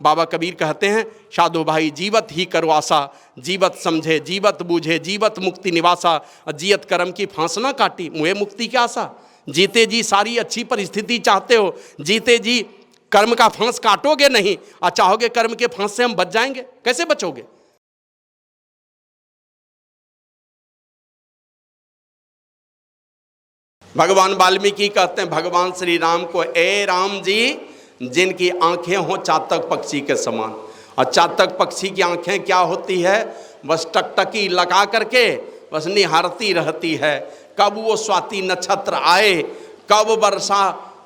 बाबा कबीर कहते हैं, साधो भाई जीवत ही करो आशा, जीवत समझे जीवत बूझे, जीवत मुक्ति निवासा, जियत कर्म की फांस ना काटी, मुझे मुक्ति की आशा। जीते जी सारी अच्छी परिस्थिति चाहते हो, जीते जी कर्म का फांस काटोगे नहीं और चाहोगे कर्म के फांस से हम बच जाएंगे, कैसे बचोगे? भगवान वाल्मीकि कहते हैं भगवान श्री राम को, ए राम जी, जिनकी आंखें हो चातक पक्षी के समान। और चातक पक्षी की आंखें क्या होती है? बस टकटकी लगा करके बस निहारती रहती है, कब वो स्वाति नक्षत्र आए, कब वर्षा,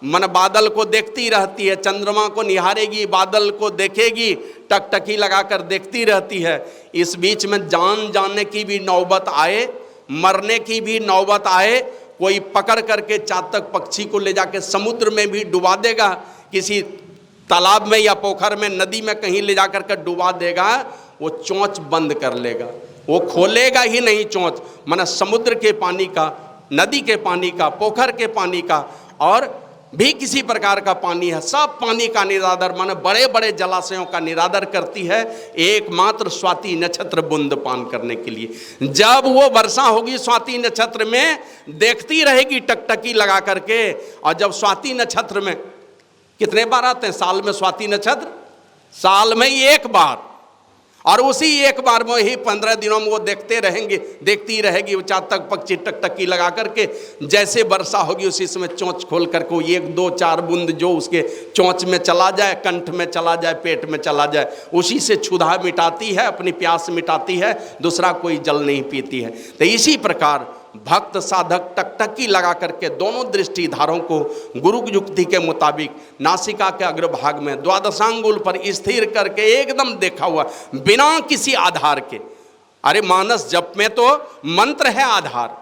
मन बादल को देखती रहती है, चंद्रमा को निहारेगी, बादल को देखेगी, टकटकी लगाकर देखती रहती है। इस बीच में जान जाने की भी नौबत आए, मरने की भी नौबत आए, कोई पकड़ करके चातक पक्षी को ले जाके समुद्र में भी डुबा देगा, किसी तालाब में या पोखर में, नदी में कहीं ले जाकर के डुबा देगा, वो चोंच बंद कर लेगा, वो खोलेगा ही नहीं चोंच। माना समुद्र के पानी का, नदी के पानी का, पोखर के पानी का और भी किसी प्रकार का पानी है, सब पानी का निरादर, माने बड़े बड़े जलाशयों का निरादर करती है एकमात्र स्वाति नक्षत्र बूंद पान करने के लिए। जब वो वर्षा होगी स्वाति नक्षत्र में, देखती रहेगी टकटकी लगा करके। और जब स्वाति नक्षत्र में कितने बार आते हैं साल में स्वाति नक्षत्र? साल में ही एक बार, और उसी एक बार में ही 15 दिनों में वो देखते रहेंगे, देखती रहेगी वो चातक पक्षी टकटकी लगा करके। जैसे वर्षा होगी उसी समय चोंच खोल करके 1, 2, 4 बूंद जो उसके चोंच में चला जाए, कंठ में चला जाए, पेट में चला जाए, उसी से क्षुधा मिटाती है, अपनी प्यास मिटाती है, दूसरा कोई जल नहीं पीती है। तो इसी प्रकार भक्त साधक टकटकी लगा करके दोनों दृष्टिधारों को गुरु युक्ति के मुताबिक नासिका के अग्रभाग में द्वादशांगुल पर स्थिर करके एकदम देखा हुआ, बिना किसी आधार के। अरे मानस जप में तो मंत्र है आधार,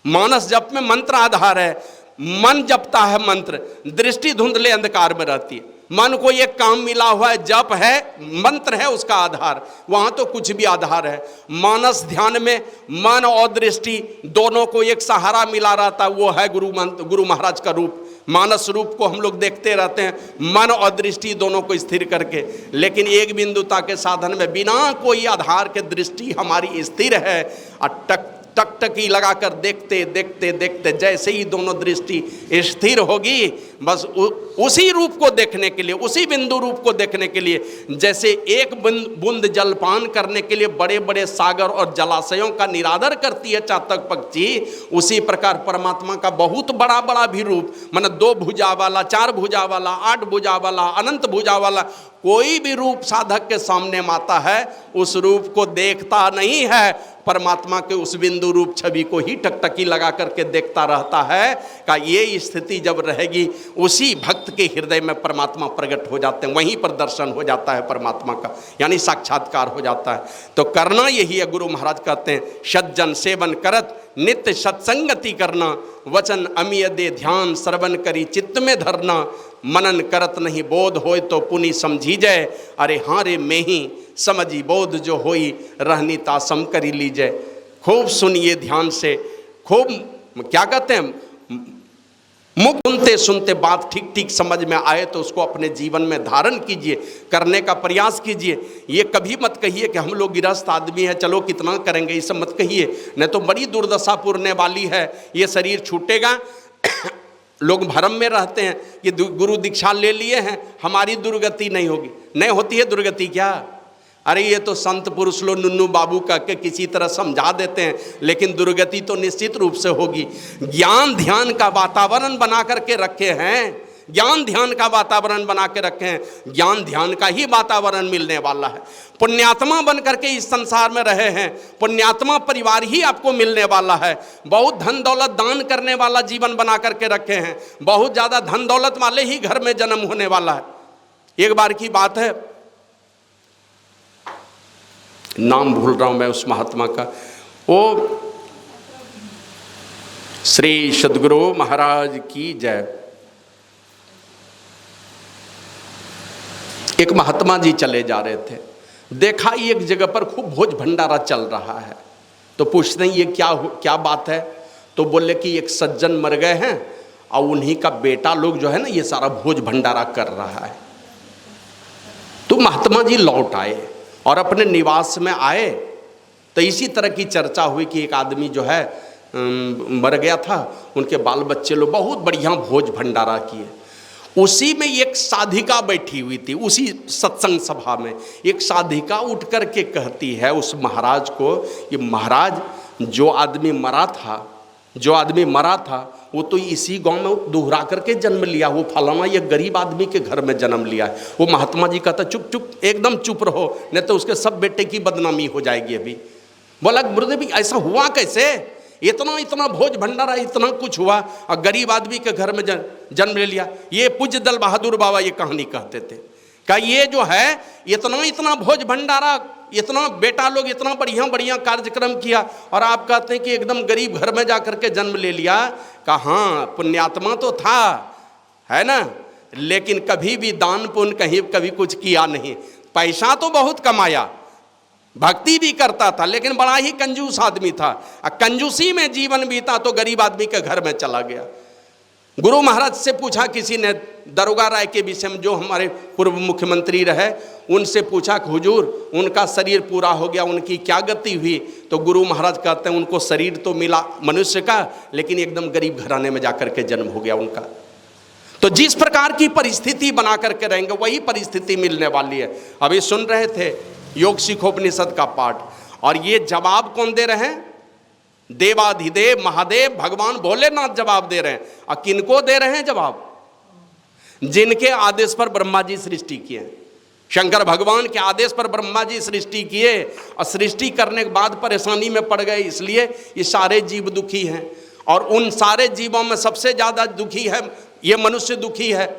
मानस जप में मंत्र आधार है, मन जपता है मंत्र, दृष्टि धुंधले अंधकार में रहती है। मन को एक काम मिला हुआ है, जप है, मंत्र है उसका आधार, वहां तो कुछ भी आधार है। मानस ध्यान में मन और दृष्टि दोनों को एक सहारा मिला रहता है, वो है गुरु महाराज का रूप। मानस रूप को हम लोग देखते रहते हैं, मन और दृष्टि दोनों को स्थिर करके। लेकिन एक बिंदुता के साधन में बिना कोई आधार के दृष्टि हमारी स्थिर है, और टकटकी लगाकर देखते देखते देखते जैसे ही दोनों दृष्टि स्थिर होगी, बस उसी रूप को देखने के लिए, उसी बिंदु रूप को देखने के लिए, जैसे एक बूंद जलपान करने के लिए बड़े बड़े सागर और जलाशयों का निरादर करती है चातक पक्षी, उसी प्रकार परमात्मा का बहुत बड़ा बड़ा भी रूप, माने 2 भुजा वाला, 4 भुजा वाला, 8 भुजा वाला, अनंत भुजा वाला कोई भी रूप साधक के सामने आता है, उस रूप को देखता नहीं है, परमात्मा के उस बिंदु रूप छवि को ही टकटकी लगा करके देखता रहता है। का ये स्थिति जब रहेगी, उसी भक्त के हृदय में परमात्मा प्रकट हो जाते हैं, वहीं पर दर्शन हो जाता है परमात्मा का, यानी साक्षात्कार हो जाता है। तो करना यही है, गुरु महाराज कहते हैं, सज्जन सेवन करत नित्य सत्संगति करना, वचन अमिय दे ध्यान श्रवण करी चित्त में धरना, मनन करत नहीं बोध होय तो पुनि समझी जाए, अरे हाँ रे में ही समझी बोध जो होई रहनी तासम करी लीजिए। खूब सुनिए ध्यान से, खूब क्या कहते हैं, मुख सुनते सुनते बात ठीक ठीक समझ में आए तो उसको अपने जीवन में धारण कीजिए, करने का प्रयास कीजिए। ये कभी मत कहिए कि हम लोग गृहस्थ आदमी हैं, चलो कितना करेंगे, ये सब मत कहिए, नहीं तो बड़ी दुर्दशा पूरने वाली है, ये शरीर छूटेगा। लोग भ्रम में रहते हैं कि गुरु दीक्षा ले लिए हैं, हमारी दुर्गति नहीं होगी। नहीं होती है दुर्गति क्या? अरे ये तो संत पुरुष लोग नुन्नू बाबू कह के किसी तरह समझा देते हैं, लेकिन दुर्गति तो निश्चित रूप से होगी। ज्ञान ध्यान का वातावरण बना करके रखे हैं, ज्ञान ध्यान का वातावरण बना के रखे हैं, ज्ञान ध्यान का ही वातावरण मिलने वाला है। पुण्यात्मा बन करके इस संसार में रहे हैं, पुण्यात्मा परिवार ही आपको मिलने वाला है। बहुत धन दौलत दान करने वाला जीवन बना करके रखे हैं, बहुत ज़्यादा धन दौलत वाले ही घर में जन्म होने वाला है। एक बार की बात है, नाम भूल रहा हूं मैं उस महात्मा का, वो श्री सद्गुरु महाराज की जय। एक महात्मा जी चले जा रहे थे, देखा एक जगह पर खूब भोज भंडारा चल रहा है, तो पूछते हैं ये क्या बात है? तो बोले कि एक सज्जन मर गए हैं और उन्हीं का बेटा लोग जो है ना ये सारा भोज भंडारा कर रहा है। तो महात्मा जी लौट आए और अपने निवास में आए तो इसी तरह की चर्चा हुई कि एक आदमी जो है मर गया था, उनके बाल बच्चे लोग बहुत बढ़िया भोज भंडारा किए। उसी में एक साधिका बैठी हुई थी, उसी सत्संग सभा में एक साधिका उठ कर के कहती है उस महाराज को कि महाराज, जो आदमी मरा था वो तो इसी गांव में दोहरा करके जन्म लिया, वो फलाना ये गरीब आदमी के घर में जन्म लिया है। वो महात्मा जी कहता चुप चुप एकदम चुप रहो, नहीं तो उसके सब बेटे की बदनामी हो जाएगी। अभी बोला गुरुदेव ऐसा हुआ कैसे, इतना भोज भंडारा इतना कुछ हुआ और गरीब आदमी के घर में जन्म ले लिया। ये पूज्य दल बहादुर बाबा ये कहानी कहते थे, क्या ये जो है इतना भोज भंडारा, इतना बेटा लोग इतना बढ़िया कार्यक्रम किया और आप कहते हैं कि एकदम गरीब घर में जाकर के जन्म ले लिया। कहा हाँ पुण्यात्मा तो था, है ना, लेकिन कभी भी दान पुण्य कभी कुछ किया नहीं। पैसा तो बहुत कमाया, भक्ति भी करता था, लेकिन बड़ा ही कंजूस आदमी था। कंजूसी में जीवन बीता तो गरीब आदमी के घर में चला गया। गुरु महाराज से पूछा किसी ने, दरोगा राय के विषय में, जो हमारे पूर्व मुख्यमंत्री रहे, उनसे पूछा कि हुजूर उनका शरीर पूरा हो गया, उनकी क्या गति हुई? तो गुरु महाराज कहते हैं उनको शरीर तो मिला मनुष्य का, लेकिन एकदम गरीब घराने में जाकर के जन्म हो गया उनका। तो जिस प्रकार की परिस्थिति बना करके रहेंगे वही परिस्थिति मिलने वाली है। अभी सुन रहे थे योग सिखोपनिषद का पाठ, और ये जवाब कौन दे रहे हैं? देवाधिदेव महादेव भगवान भोलेनाथ जवाब दे रहे हैं। और किनको दे रहे हैं जवाब? जिनके आदेश पर ब्रह्मा जी सृष्टि किए, शंकर भगवान के आदेश पर ब्रह्मा जी सृष्टि किए, और सृष्टि करने के बाद परेशानी में पड़ गए, इसलिए ये सारे जीव दुखी हैं। और उन सारे जीवों में सबसे ज़्यादा दुखी है ये मनुष्य दुखी है।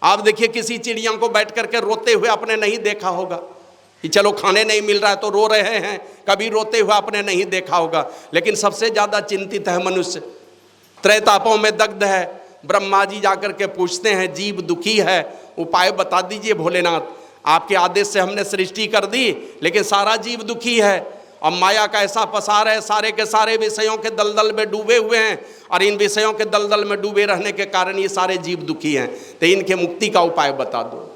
आप देखिए किसी चिड़िया को बैठ करके रोते हुए आपने नहीं देखा होगा कि चलो खाने नहीं मिल रहा है तो रो रहे हैं, कभी रोते हुए आपने नहीं देखा होगा। लेकिन सबसे ज़्यादा चिंतित है मनुष्य, त्रैतापों में दग्ध है। ब्रह्मा जी जाकर के पूछते हैं जीव दुखी है, उपाय बता दीजिए भोलेनाथ, आपके आदेश से हमने सृष्टि कर दी लेकिन सारा जीव दुखी है। अब माया का ऐसा पसार है, सारे के सारे विषयों के दलदल में डूबे हुए हैं, और इन विषयों के दलदल में डूबे रहने के कारण ये सारे जीव दुखी हैं, तो इनके मुक्ति का उपाय बता दो।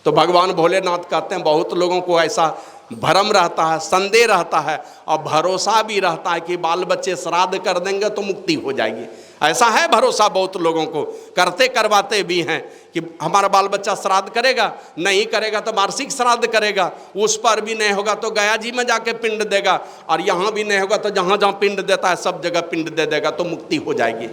तो भगवान भोलेनाथ कहते हैं बहुत लोगों को ऐसा भ्रम रहता है, संदेह रहता है और भरोसा भी रहता है कि बाल बच्चे श्राद्ध कर देंगे तो मुक्ति हो जाएगी। ऐसा है भरोसा बहुत लोगों को, करते करवाते भी हैं कि हमारा बाल बच्चा श्राद्ध करेगा, नहीं करेगा तो वार्षिक श्राद्ध करेगा, उस पर भी नहीं होगा तो गया जी में जाके पिंड देगा, और यहाँ भी नहीं होगा तो जहाँ जहाँ पिंड देता है सब जगह पिंड दे देगा तो मुक्ति हो जाएगी।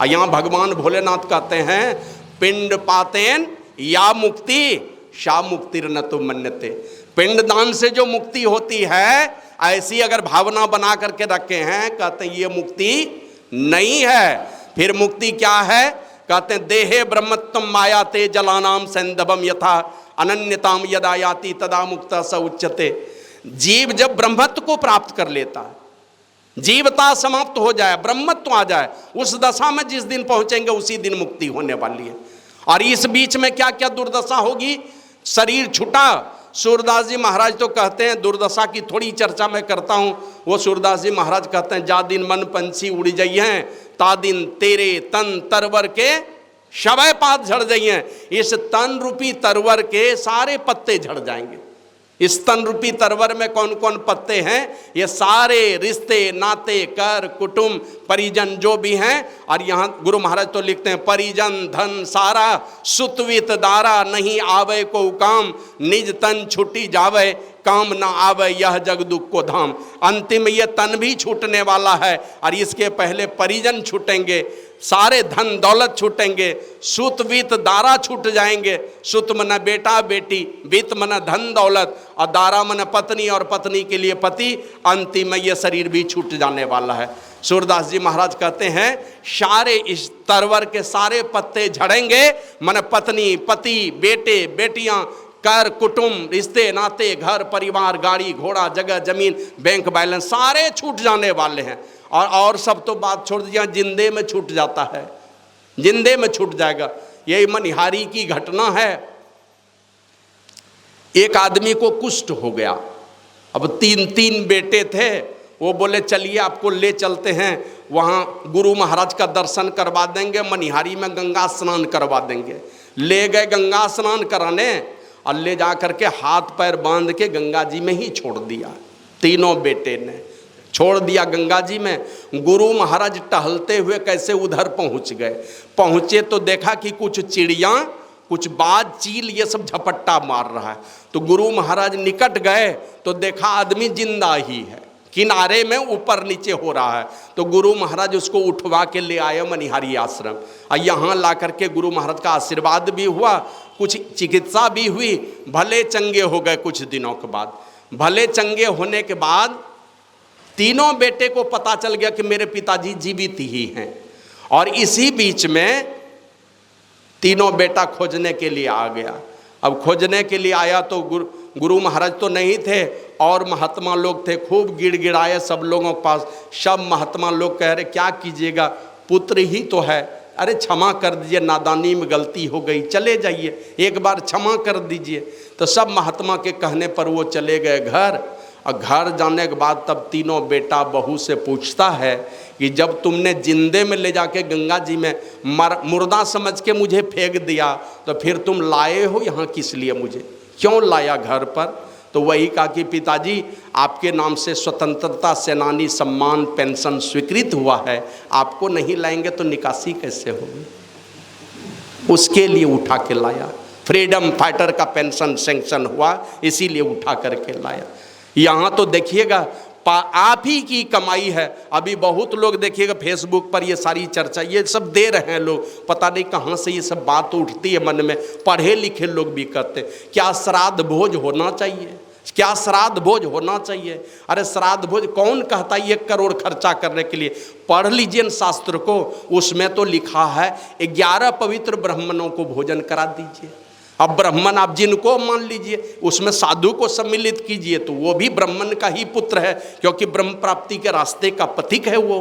और यहाँ भगवान भोलेनाथ कहते हैं पिंड पातेन या मुक्ति शा मुक्तिर न तो मन्यते। पिंडदान से जो मुक्ति होती है ऐसी अगर भावना बना करके रखे हैं, कहते हैं ये मुक्ति नहीं है। फिर मुक्ति क्या है? कहते हैं देहे ब्रह्मत्वम मायाते जलानाम सैंधवम यथा अनन्यताम यदा याति तदा मुक्ता स उच्यते। जीव जब ब्रह्मत्व को प्राप्त कर लेता है, जीवता समाप्त हो जाए, ब्रह्मत्व आ जाए, उस दशा में जिस दिन पहुंचेंगे उसी दिन मुक्ति होने वाली है। और इस बीच में क्या क्या दुर्दशा होगी? शरीर छूटा। सूरदास जी महाराज तो कहते हैं, दुर्दशा की थोड़ी चर्चा मैं करता हूँ, वो सूरदास जी महाराज कहते हैं जा दिन मन पंछी उड़ जाइए ता दिन तेरे तन तरवर के शवय पात झड़ जाइए। इस तन रूपी तरवर के सारे पत्ते झड़ जाएंगे। इस तन रूपी तरवर में कौन कौन पत्ते हैं? ये सारे रिश्ते नाते कर कुटुंब परिजन जो भी हैं। और यहाँ गुरु महाराज तो लिखते हैं परिजन धन सारा सुतवित दारा नहीं आवे को काम निज तन छुटी जावे काम ना आवे यह जग दुख को धाम। अंतिम ये तन भी छूटने वाला है और इसके पहले परिजन छूटेंगे, सारे धन दौलत छूटेंगे, सुत वित दारा छूट जाएंगे। सुत मन बेटा बेटी, वित मन धन दौलत, और दारा मन पत्नी और पत्नी के लिए पति। अंतिम में ये शरीर भी छूट जाने वाला है। सूरदास जी महाराज कहते हैं सारे इस तरवर के सारे पत्ते झड़ेंगे, मन पत्नी पति बेटे बेटियां कर कुटुंब रिश्ते नाते घर परिवार गाड़ी घोड़ा जगह जमीन बैंक बैलेंस सारे छूट जाने वाले हैं। और सब तो बात छोड़ दीजिए, जिंदे में छूट जाता है, जिंदे में छूट जाएगा। यही मनिहारी की घटना है। एक आदमी को कुष्ठ हो गया। अब तीन बेटे थे। वो बोले चलिए आपको ले चलते हैं, वहाँ गुरु महाराज का दर्शन करवा देंगे, मनिहारी में गंगा स्नान करवा देंगे। ले गए गंगा स्नान कराने, और ले जा करके हाथ पैर बांध के गंगा जी में ही छोड़ दिया। तीनों बेटे ने छोड़ दिया गंगा जी में। गुरु महाराज टहलते हुए कैसे उधर पहुंच गए। पहुंचे तो देखा कि कुछ चिड़िया, कुछ बाज, चील, ये सब झपट्टा मार रहा है। तो गुरु महाराज निकट गए तो देखा आदमी जिंदा ही है, किनारे में ऊपर नीचे हो रहा है। तो गुरु महाराज उसको उठवा के ले आए मनिहारी आश्रम, और यहाँ ला करके गुरु महाराज का आशीर्वाद भी हुआ, कुछ चिकित्सा भी हुई, भले चंगे हो गए। कुछ दिनों के बाद भले चंगे होने के बाद तीनों बेटे को पता चल गया कि मेरे पिताजी जीवित ही हैं। और इसी बीच में तीनों बेटा खोजने के लिए आ गया। अब खोजने के लिए आया तो गुरु महाराज तो नहीं थे और महात्मा लोग थे, खूब गिड़गिड़ाए सब लोगों के पास। सब महात्मा लोग कह रहे क्या कीजिएगा, पुत्र ही तो है, अरे क्षमा कर दीजिए, नादानी में गलती हो गई, चले जाइए, एक बार क्षमा कर दीजिए। तो सब महात्मा के कहने पर वो चले गए घर। और घर जाने के बाद तब तीनों बेटा बहू से पूछता है कि जब तुमने जिंदे में ले जाके गंगा जी में मुर्दा समझ के मुझे फेंक दिया, तो फिर तुम लाए हो यहाँ किस लिए, मुझे क्यों लाया घर पर। तो वही कहा कि पिताजी आपके नाम से स्वतंत्रता सेनानी सम्मान पेंशन स्वीकृत हुआ है, आपको नहीं लाएंगे तो निकासी कैसे होगी, उसके लिए उठा के लाया। फ्रीडम फाइटर का पेंशन सेंक्शन हुआ, इसीलिए उठा करके लाया। यहाँ तो देखिएगा आप ही की कमाई है। अभी बहुत लोग देखिएगा फेसबुक पर ये सारी चर्चा ये सब दे रहे हैं लोग, पता नहीं कहाँ से ये सब बात उठती है मन में। पढ़े लिखे लोग भी कहते हैं क्या श्राद्ध भोज होना चाहिए, क्या श्राद्ध भोज होना चाहिए। अरे श्राद्ध भोज कौन कहता है 1 करोड़ खर्चा करने के लिए। पढ़ लीजिए शास्त्र को, उसमें तो लिखा है 11 पवित्र ब्राह्मणों को भोजन करा दीजिए। अब ब्राह्मण आप जिनको मान लीजिए, उसमें साधु को सम्मिलित कीजिए तो वो भी ब्राह्मण का ही पुत्र है, क्योंकि ब्रह्म प्राप्ति के रास्ते का प्रतीक है वो।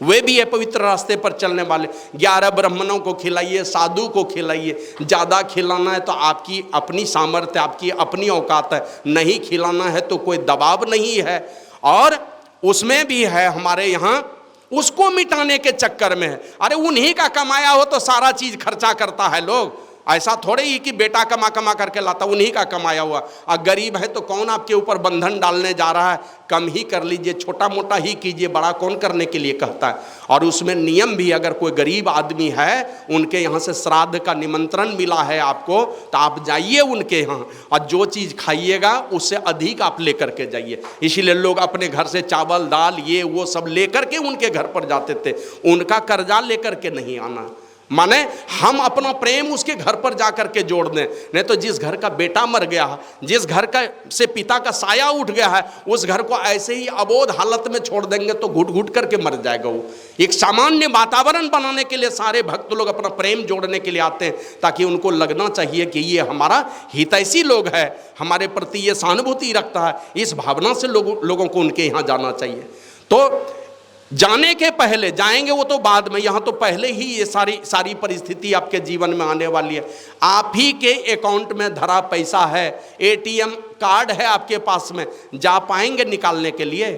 वे भी है पवित्र रास्ते पर चलने वाले। 11 ब्राह्मणों को खिलाइए, साधु को खिलाइए। ज़्यादा खिलाना है तो आपकी अपनी सामर्थ्य, आपकी अपनी औकात है, नहीं खिलाना है तो कोई दबाव नहीं है। और उसमें भी है हमारे यहाँ, उसको मिटाने के चक्कर में है। अरे उन्हीं का कमाया हो तो सारा चीज़ खर्चा करता है लोग, ऐसा थोड़े ही कि बेटा कमा कमा करके लाता, उन्हीं का कमाया हुआ। और गरीब है तो कौन आपके ऊपर बंधन डालने जा रहा है, कम ही कर लीजिए, छोटा मोटा ही कीजिए, बड़ा कौन करने के लिए कहता है। और उसमें नियम भी, अगर कोई गरीब आदमी है, उनके यहाँ से श्राद्ध का निमंत्रण मिला है आपको, तो आप जाइए उनके यहाँ और जो चीज़ खाइएगा उससे अधिक आप लेकर के जाइए। इसीलिए लोग अपने घर से चावल दाल ये वो सब लेकर के उनके घर पर जाते थे, उनका कर्जा लेकर के नहीं आना। माने हम अपना प्रेम उसके घर पर जाकर के जोड़ दें। नहीं तो जिस घर का बेटा मर गया है, जिस घर का से पिता का साया उठ गया है, उस घर को ऐसे ही अबोध हालत में छोड़ देंगे तो घुट घुट करके मर जाएगा वो। एक सामान्य वातावरण बनाने के लिए सारे भक्त लोग अपना प्रेम जोड़ने के लिए आते हैं, ताकि उनको लगना चाहिए कि ये हमारा हितैषी लोग है, हमारे प्रति ये सहानुभूति रखता है। इस भावना से लोगों को उनके यहाँ जाना चाहिए। तो जाने के पहले, जाएंगे वो तो बाद में, यहाँ तो पहले ही ये सारी परिस्थिति आपके जीवन में आने वाली है। आप ही के अकाउंट में धरा पैसा है, एटीएम कार्ड है आपके पास में, जा पाएंगे निकालने के लिए।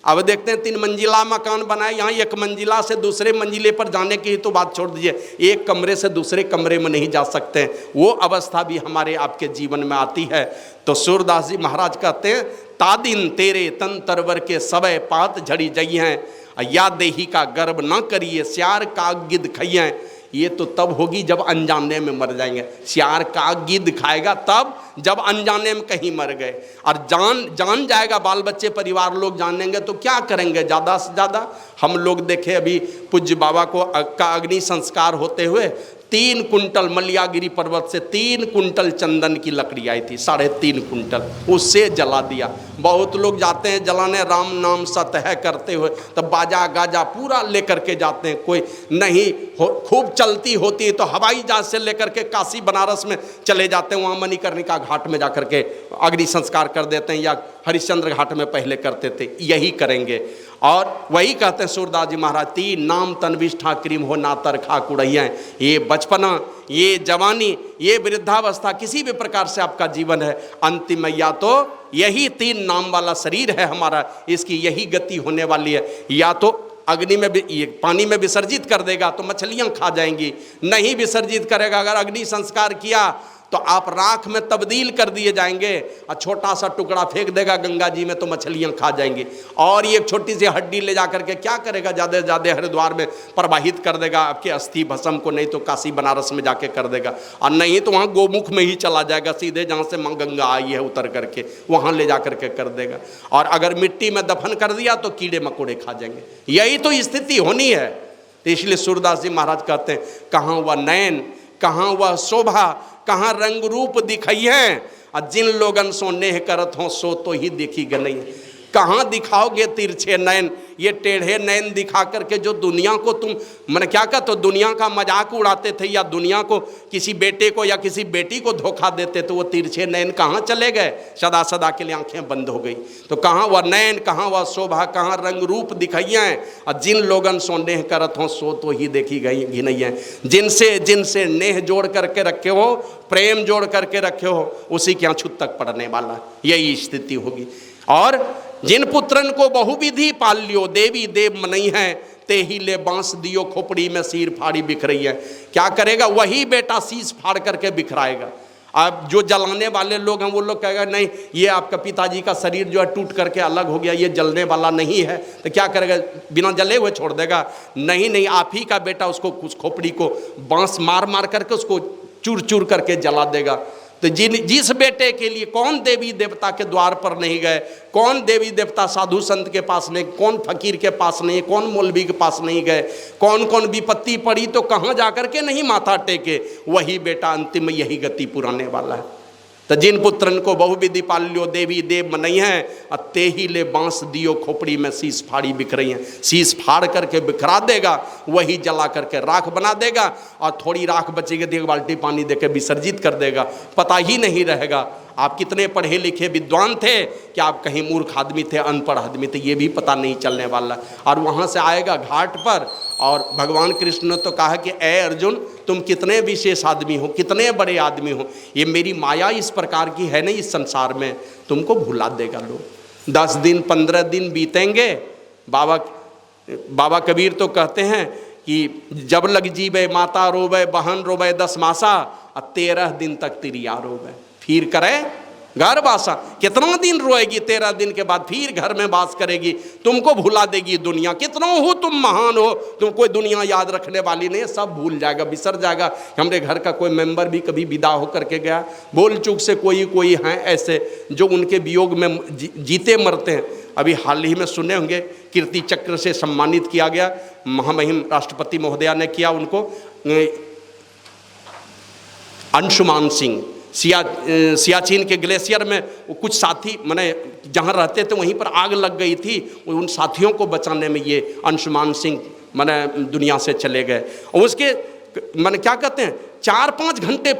अब देखते हैं 3 मंजिला मकान बनाए, यहाँ 1 मंजिला से दूसरे मंजिले पर जाने की तो बात छोड़ दीजिए, 1 कमरे से दूसरे कमरे में नहीं जा सकते। वो अवस्था भी हमारे आपके जीवन में आती है। तो सूरदास जी महाराज कहते हैं, तादिन तेरे तन तरवर के सबे पात झड़ी जई हैं, या देही का गर्व ना करिए, श्यार का गिद्ध खइए। ये तो तब होगी जब अनजाने में मर जाएंगे। श्यार का गिद्ध खाएगा तब जब अनजाने में कहीं मर गए। और जान जाएगा, बाल बच्चे परिवार लोग जानेंगे तो क्या करेंगे। ज़्यादा से ज़्यादा हम लोग देखे, अभी पूज्य बाबा का अग्नि संस्कार होते हुए 3 कुंटल मलियागिरी पर्वत से 3 कुंटल चंदन की लकड़ी आई थी, 3.5 कुंटल, उससे जला दिया। बहुत लोग जाते हैं जलाने, राम नाम सतह करते हुए, तब बाजा गाजा पूरा लेकर के जाते हैं। कोई नहीं खूब चलती होती है तो हवाई जहाज से लेकर के काशी बनारस में चले जाते हैं, वहाँ मणिकर्णिका घाट में जाकर के अग्नि संस्कार कर देते हैं, या हरिश्चंद्र घाट में पहले करते थे, यही करेंगे। और वही कहते हैं सूरदास जी महाराज, 3 नाम तनविष्ठा क्रीम हो ना तरखा कुड़ैया। ये बचपना, ये जवानी, ये वृद्धावस्था, किसी भी प्रकार से आपका जीवन है, अंतिम या तो यही 3 नाम वाला शरीर है हमारा, इसकी यही गति होने वाली है। या तो अग्नि में ये पानी में विसर्जित कर देगा तो मछलियाँ खा जाएंगी, नहीं विसर्जित करेगा, अगर अग्नि संस्कार किया तो आप राख में तब्दील कर दिए जाएंगे और छोटा सा टुकड़ा फेंक देगा गंगा जी में तो मछलियां खा जाएंगी। और ये छोटी सी हड्डी ले जा करके क्या करेगा, ज़्यादा से ज़्यादा हरिद्वार में प्रवाहित कर देगा आपके अस्थि भस्म को, नहीं तो काशी बनारस में जाके कर देगा, और नहीं तो वहाँ गोमुख में ही चला जाएगा सीधे, जहाँ से माँ गंगा आई है उतर करके वहाँ ले जा करके कर देगा। और अगर मिट्टी में दफन कर दिया तो कीड़े मकोड़े खा जाएंगे। यही तो स्थिति होनी है। तो इसलिए सूरदास जी महाराज कहते हैं, कहाँ वह नयन, कहाँ वह शोभा, कहाँ रंग रूप दिखाइए, और जिन लोगन सो नेह करत हो सो तो ही देखी गनई। कहाँ दिखाओगे तिरछे नयन, ये टेढ़े नयन दिखा करके जो दुनिया को तुम मैंने क्या कहते हो, दुनिया का मजाक उड़ाते थे, या दुनिया को किसी बेटे को या किसी बेटी को धोखा देते, तो वो तिरछे नयन कहाँ चले गए, सदा सदा के लिए आंखें बंद हो गई। तो कहाँ वह नयन, कहाँ वह शोभा, कहाँ रंग रूप दिखाइए, और जिन लोगन सो नेह करत हो सो तो ही देखी गई घिनैया। जिनसे जिनसे नेह जोड़ करके रखे हो, प्रेम जोड़ करके रखे हो, उसी के यहाँ छुतक पड़ने वाला, यही स्थिति होगी। और जिन पुत्रन को बहुविधि पाल लियो, देवी देव मनई है, ते ही ले बांस दियो खोपड़ी में सिर फाड़ी बिखरई है। क्या करेगा, वही बेटा शीश फाड़ करके बिखराएगा। अब जो जलाने वाले लोग हैं वो लोग कहेगा नहीं, ये आपका पिताजी का शरीर जो है टूट करके अलग हो गया, ये जलने वाला नहीं है, तो क्या करेगा, बिना जले हुए छोड़ देगा? नहीं नहीं, आप ही का बेटा उसको कुछ खोपड़ी को बांस मार मार करके उसको चूर चूर करके जला देगा। तो जिस बेटे के लिए कौन देवी देवता के द्वार पर नहीं गए, कौन देवी देवता साधु संत के पास नहीं, कौन फकीर के पास नहीं, कौन मौलवी के पास नहीं गए, कौन कौन विपत्ति पड़ी तो कहाँ जा करके नहीं माथा टेके, वही बेटा अंतिम में यही गति पुराने वाला है। तो जिन पुत्रन को बहुविधि पाल लियो, देवी देव मनई है, और ते ही ले बांस दियो खोपड़ी में शीश फाड़ी बिखरई है। शीश फाड़ करके बिखरा देगा, वही जला करके राख बना देगा, और थोड़ी राख बचेगी तो एक बाल्टी पानी देकर विसर्जित कर देगा। पता ही नहीं रहेगा आप कितने पढ़े लिखे विद्वान थे, कि आप कहीं मूर्ख आदमी थे, अनपढ़ आदमी थे, ये भी पता नहीं चलने वाला। और वहाँ से आएगा घाट पर, और भगवान कृष्ण ने तो कहा कि ए अर्जुन, तुम कितने विशेष आदमी हो, कितने बड़े आदमी हो, ये मेरी माया इस प्रकार की है नहीं इस संसार में, तुमको भुला देगा लोग। 10 दिन 15 दिन बीतेंगे, बाबा कबीर तो कहते हैं कि जब लग जीवे माता रोवे, बहन रोवे 10 मासा, और 13 दिन तक तिरिया रोवे, फिर करे घर बासा। कितना दिन रोएगी, 13 दिन के बाद फिर घर में बास करेगी, तुमको भुला देगी दुनिया। कितना हो तुम महान हो, तुम कोई दुनिया याद रखने वाली नहीं, सब भूल जाएगा, बिसर जाएगा। हमारे घर का कोई मेंबर भी कभी विदा हो करके गया, बोल चूक से कोई हैं ऐसे जो उनके वियोग में जीते मरते हैं। अभी हाल ही में सुने होंगे, कीर्ति चक्र से सम्मानित किया गया, महामहिम राष्ट्रपति महोदया ने किया उनको, अंशुमान सिंह। सियाचिन के ग्लेशियर में वो कुछ साथी मैंने जहाँ रहते थे वहीं पर आग लग गई थी, उन साथियों को बचाने में ये अंशुमान सिंह मैंने दुनिया से चले गए। और उसके मैंने क्या कहते हैं, 4-5 घंटे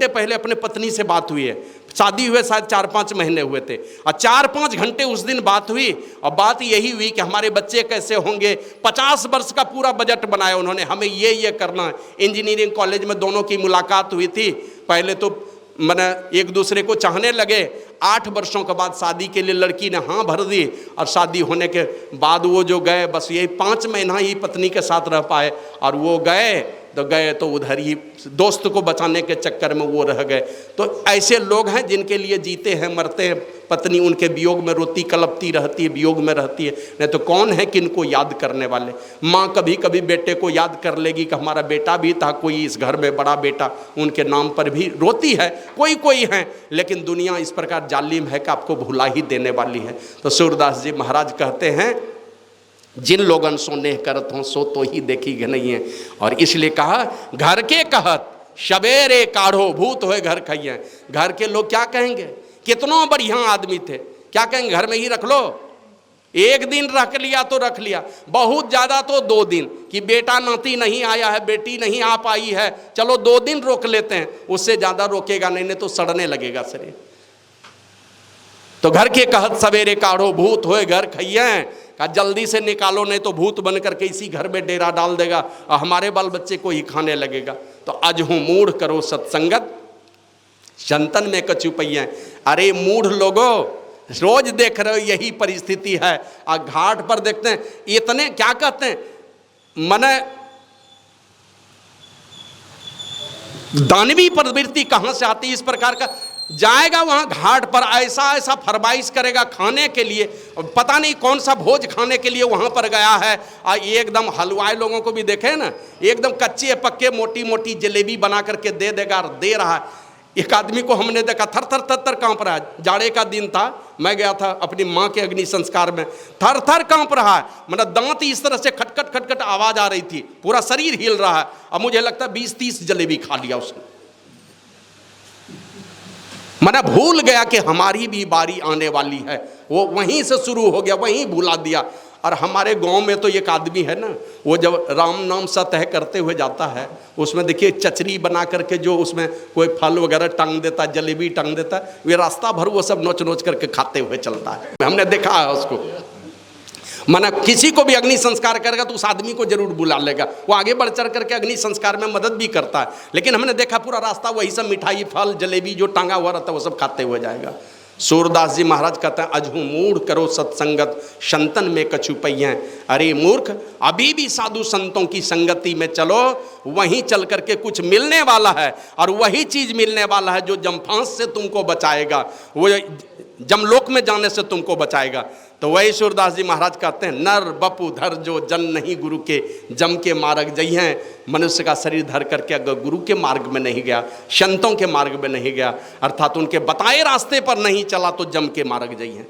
पहले अपने पत्नी से बात हुई है। शादी हुए शायद 4-5 महीने हुए थे, और 4-5 घंटे उस दिन बात हुई, और बात यही हुई कि हमारे बच्चे कैसे होंगे। 50 वर्ष का पूरा बजट बनाया उन्होंने, हमें ये करना है। इंजीनियरिंग कॉलेज में दोनों की मुलाकात हुई थी, पहले तो मैंने एक दूसरे को चाहने लगे, 8 वर्षों के बाद शादी के लिए लड़की ने हाँ भर दी, और शादी होने के बाद वो जो गए, बस यही 5 महीना ही पत्नी के साथ रह पाए, और वो गए तो उधर ही दोस्त को बचाने के चक्कर में वो रह गए। तो ऐसे लोग हैं जिनके लिए जीते हैं मरते हैं, पत्नी उनके वियोग में रोती कलपती रहती है, वियोग में रहती है, नहीं तो कौन है किनको याद करने वाले। माँ कभी कभी बेटे को याद कर लेगी कि हमारा बेटा भी था, कोई इस घर में बड़ा बेटा, उनके नाम पर भी रोती है, कोई है, लेकिन दुनिया इस प्रकार जालिम है कि आपको भुला ही देने वाली है। तो सूरदास जी महाराज कहते हैं, जिन लोगन सो नेह करत हों सो तो ही देखी नहीं है। और इसलिए कहा, घर के कहत सवेरे काढ़ो भूत होए घर खइए। घर के लोग क्या कहेंगे, कितना बढ़िया आदमी थे, क्या कहेंगे, घर में ही रख लो। एक दिन रख लिया तो रख लिया, बहुत ज़्यादा तो 2 दिन, कि बेटा नाती नहीं आया है, बेटी नहीं आ पाई है, चलो 2 दिन रोक लेते हैं, उससे ज़्यादा रोकेगा नहीं तो सड़ने लगेगा शरीर। तो घर के कहत सवेरे काढ़ो भूत होए घर खइए, का जल्दी से निकालो नहीं तो भूत बन करके इसी घर में डेरा डाल देगा और हमारे बाल बच्चे को ही खाने लगेगा। तो आज हूँ मूढ़ करो सत्संगत, संतन में कचुपैया। अरे मूढ़ लोगो, रोज देख रहे हो यही परिस्थिति है। और घाट पर देखते हैं इतने क्या कहते हैं, मने दानवी प्रवृत्ति कहाँ से आती है इस प्रकार का? जाएगा वहाँ घाट पर, ऐसा ऐसा फरमाइश करेगा खाने के लिए, पता नहीं कौन सा भोज खाने के लिए वहाँ पर गया है। और एकदम हलवाई लोगों को भी देखे ना, एकदम कच्चे पक्के मोटी मोटी जलेबी बना करके दे देगा, दे रहा है। एक आदमी को हमने देखा थर थर थर थर काँप रहा है। जाड़े का दिन था, मैं गया था अपनी माँ के अग्नि संस्कार में, थर थर काँप रहा है, मतलब दांत इस तरह से खटखट खटखट आवाज आ रही थी, पूरा शरीर हिल रहा है। अब मुझे लगता है 20-30 जलेबी खा लिया उसने। मैंने भूल गया कि हमारी भी बारी आने वाली है। वो वहीं से शुरू हो गया, वहीं भुला दिया। और हमारे गांव में तो एक आदमी है ना, वो जब राम नाम सतह करते हुए जाता है, उसमें देखिए चचरी बना करके जो उसमें कोई फल वगैरह टांग देता है, जलेबी टांग देता है, वे रास्ता भर वो सब नोच नोच करके खाते हुए चलता है। हमने देखा है उसको। माना किसी को भी अग्नि संस्कार करेगा तो उस आदमी को जरूर बुला लेगा, वो आगे बढ़ चढ़ करके अग्नि संस्कार में मदद भी करता है। लेकिन हमने देखा पूरा रास्ता वही सब मिठाई फल जलेबी जो टांगा हुआ रहता है वो सब खाते हुए जाएगा। सूरदास जी महाराज कहते हैं, अजहू मूढ़ करो सत्संगत, संतन में कछु पहिए। अरे मूर्ख, अभी भी साधु संतों की संगति में चलो, वहीं चल करके कुछ मिलने वाला है, और वही चीज मिलने वाला है जो जमफांस से तुमको बचाएगा, वो जमलोक में जाने से तुमको बचाएगा। तो वही सूरदास जी महाराज कहते हैं, नर बपु धर जो जन नहीं गुरु के, जम के मार्ग जई हैं। मनुष्य का शरीर धर करके अगर गुरु के मार्ग में नहीं गया, संतों के मार्ग में नहीं गया, अर्थात उनके बताए रास्ते पर नहीं चला, तो जम के मार्ग जई हैं।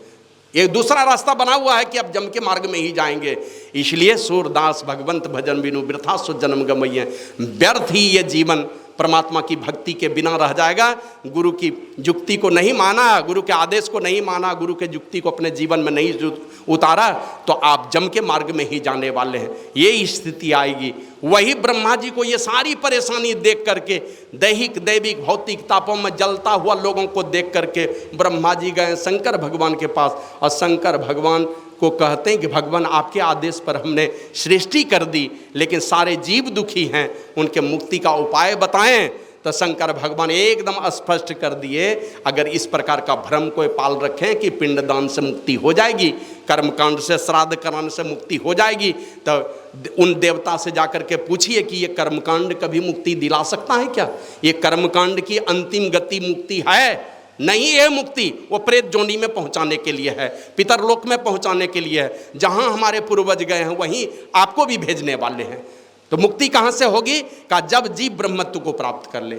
एक दूसरा रास्ता बना हुआ है कि अब जम के मार्ग में ही जाएंगे। इसलिए सूरदास भगवंत भजन बिनु वृथा सो जन्म गमइये, व्यर्थ ही ये जीवन परमात्मा की भक्ति के बिना रह जाएगा। गुरु की जुक्ति को नहीं माना, गुरु के आदेश को नहीं माना, गुरु के जुक्ति को अपने जीवन में नहीं उतारा, तो आप जम के मार्ग में ही जाने वाले हैं। ये स्थिति आएगी। वही ब्रह्मा जी को ये सारी परेशानी देख करके, दैहिक दैविक भौतिक तापों में जलता हुआ लोगों को देख करके ब्रह्मा जी गए शंकर भगवान के पास, और शंकर भगवान को कहते हैं कि भगवान आपके आदेश पर हमने सृष्टि कर दी, लेकिन सारे जीव दुखी हैं, उनके मुक्ति का उपाय बताएं। तो शंकर भगवान एकदम स्पष्ट कर दिए, अगर इस प्रकार का भ्रम कोई पाल रखें कि पिंडदान से मुक्ति हो जाएगी, कर्मकांड से श्राद्ध कराने से मुक्ति हो जाएगी, तो उन देवता से जाकर के पूछिए कि ये कर्मकांड कभी मुक्ति दिला सकता है क्या? ये कर्मकांड की अंतिम गति मुक्ति है? नहीं, ये मुक्ति वो प्रेत जोनी में पहुंचाने के लिए है, पितरलोक में पहुंचाने के लिए है। जहां हमारे पूर्वज गए हैं वहीं आपको भी भेजने वाले हैं। तो मुक्ति कहां से होगी? का जब जीव ब्रह्मत्व को प्राप्त कर ले।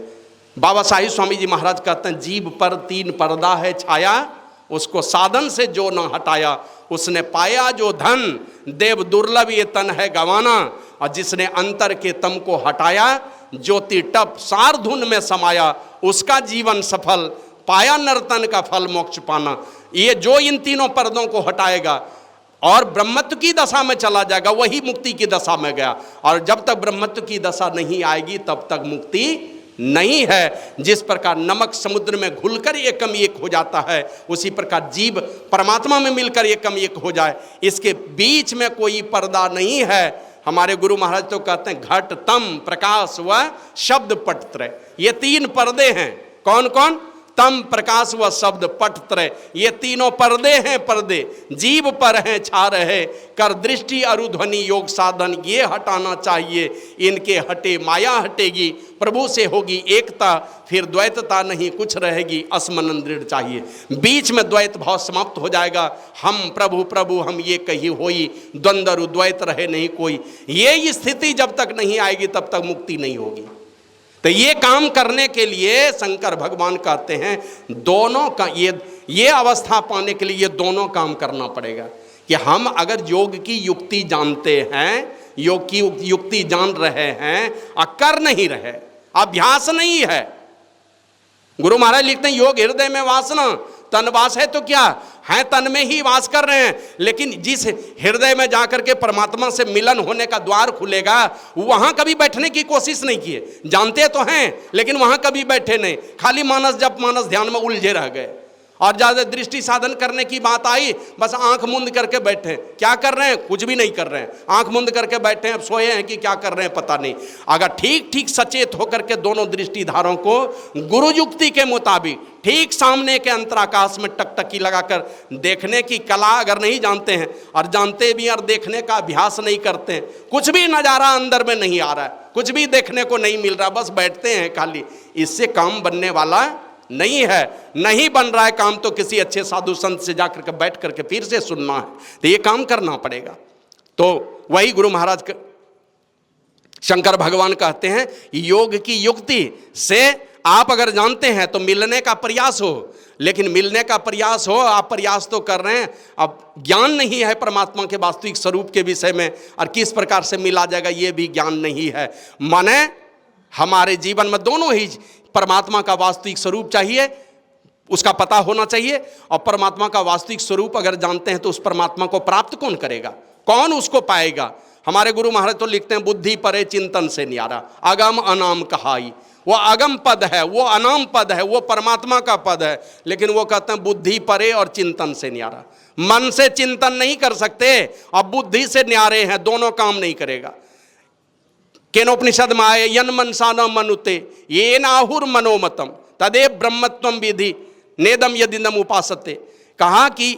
बाबा साहिब स्वामी जी महाराज कहते हैं, जीव पर 3 पर्दा है छाया, उसको साधन से जो न हटाया, उसने पाया जो धन, देव दुर्लभ ये तन है गवाना। और जिसने अंतर के तम को हटाया, ज्योति टप सार धुन में समाया, उसका जीवन सफल, पाया नर्तन का फल मोक्ष पाना। ये जो इन 3 पर्दों को हटाएगा और ब्रह्मत्व की दशा में चला जाएगा, वही मुक्ति की दशा में गया। और जब तक ब्रह्मत्व की दशा नहीं आएगी तब तक मुक्ति नहीं है। जिस प्रकार नमक समुद्र में घुलकर एकम एक हो जाता है, उसी प्रकार जीव परमात्मा में मिलकर एकम एक हो जाए, इसके बीच में कोई पर्दा नहीं है। हमारे गुरु महाराज तो कहते हैं, घट तम प्रकाश व शब्द पटत्रय, ये 3 पर्दे हैं। कौन कौन? तम प्रकाश व शब्द पटत्रय, ये तीनों पर्दे हैं। पर्दे जीव पर हैं छा रहे, कर दृष्टि अरुध्वनि योग साधन ये हटाना चाहिए। इनके हटे माया हटेगी, प्रभु से होगी एकता, फिर द्वैतता नहीं कुछ रहेगी, असमन दृढ़ चाहिए। बीच में द्वैत भाव समाप्त हो जाएगा। हम प्रभु प्रभु हम ये कही होई, द्वंद्व द्वैत रहे नहीं कोई। ये स्थिति जब तक नहीं आएगी तब तक मुक्ति नहीं होगी। तो ये काम करने के लिए शंकर भगवान कहते हैं, दोनों का ये अवस्था पाने के लिए ये दोनों काम करना पड़ेगा। कि हम अगर योग की युक्ति जानते हैं, योग की युक्ति जान रहे हैं और कर नहीं रहे, अभ्यास नहीं है। गुरु महाराज लिखते हैं, योग हृदय में वासना, तन वास है तो क्या है, तन में ही वास कर रहे हैं। लेकिन जिस हृदय में जाकर के परमात्मा से मिलन होने का द्वार खुलेगा, वहां कभी बैठने की कोशिश नहीं किए। जानते तो हैं लेकिन वहां कभी बैठे नहीं, खाली मानस जप मानस ध्यान में उलझे रह गए। और ज़्यादा दृष्टि साधन करने की बात आई, बस आंख मुंद करके बैठे। क्या कर रहे हैं? कुछ भी नहीं कर रहे हैं, आंख मुंद करके बैठे हैं। अब सोए हैं कि क्या कर रहे हैं पता नहीं। अगर ठीक ठीक सचेत होकर के दोनों दृष्टिधारों को गुरु युक्ति के मुताबिक ठीक सामने के अंतराकाश में टकटकी लगाकर देखने की कला अगर नहीं जानते हैं, और जानते भी और देखने का अभ्यास नहीं करते हैं, कुछ भी नज़ारा अंदर में नहीं आ रहा है, कुछ भी देखने को नहीं मिल रहा, बस बैठते हैं खाली। इससे काम बनने वाला नहीं है। नहीं बन रहा है काम तो किसी अच्छे साधु संत से जाकर के बैठ करके फिर से सुनना है, तो ये काम करना पड़ेगा। तो वही गुरु महाराज शंकर भगवान कहते हैं, योग की युक्ति से आप अगर जानते हैं तो मिलने का प्रयास हो, लेकिन मिलने का प्रयास हो, आप प्रयास तो कर रहे हैं, अब ज्ञान नहीं है परमात्मा के वास्तविक स्वरूप के विषय में, और किस प्रकार से मिला जाएगा ये भी ज्ञान नहीं है। माने हमारे जीवन में दोनों ही परमात्मा का वास्तविक स्वरूप चाहिए, उसका पता होना चाहिए, और परमात्मा का वास्तविक स्वरूप अगर जानते हैं तो उस परमात्मा को प्राप्त कौन करेगा, कौन उसको पाएगा। हमारे गुरु महाराज तो लिखते हैं, बुद्धि परे चिंतन से न्यारा, अगम अनाम कहाई। वो अगम पद है, वो अनाम पद है, वो परमात्मा का पद है, लेकिन वो कहते हैं बुद्धि परे और चिंतन से न्यारा। मन से चिंतन नहीं कर सकते, अब बुद्धि से न्यारे हैं, दोनों काम नहीं करेगा। केनोपनिषद में आए, यन मनसा न मनुते ये नाहुर मनोमतम तदेव ब्रह्मत्वम विधि नेदम यदिदम उपासते। कहा कि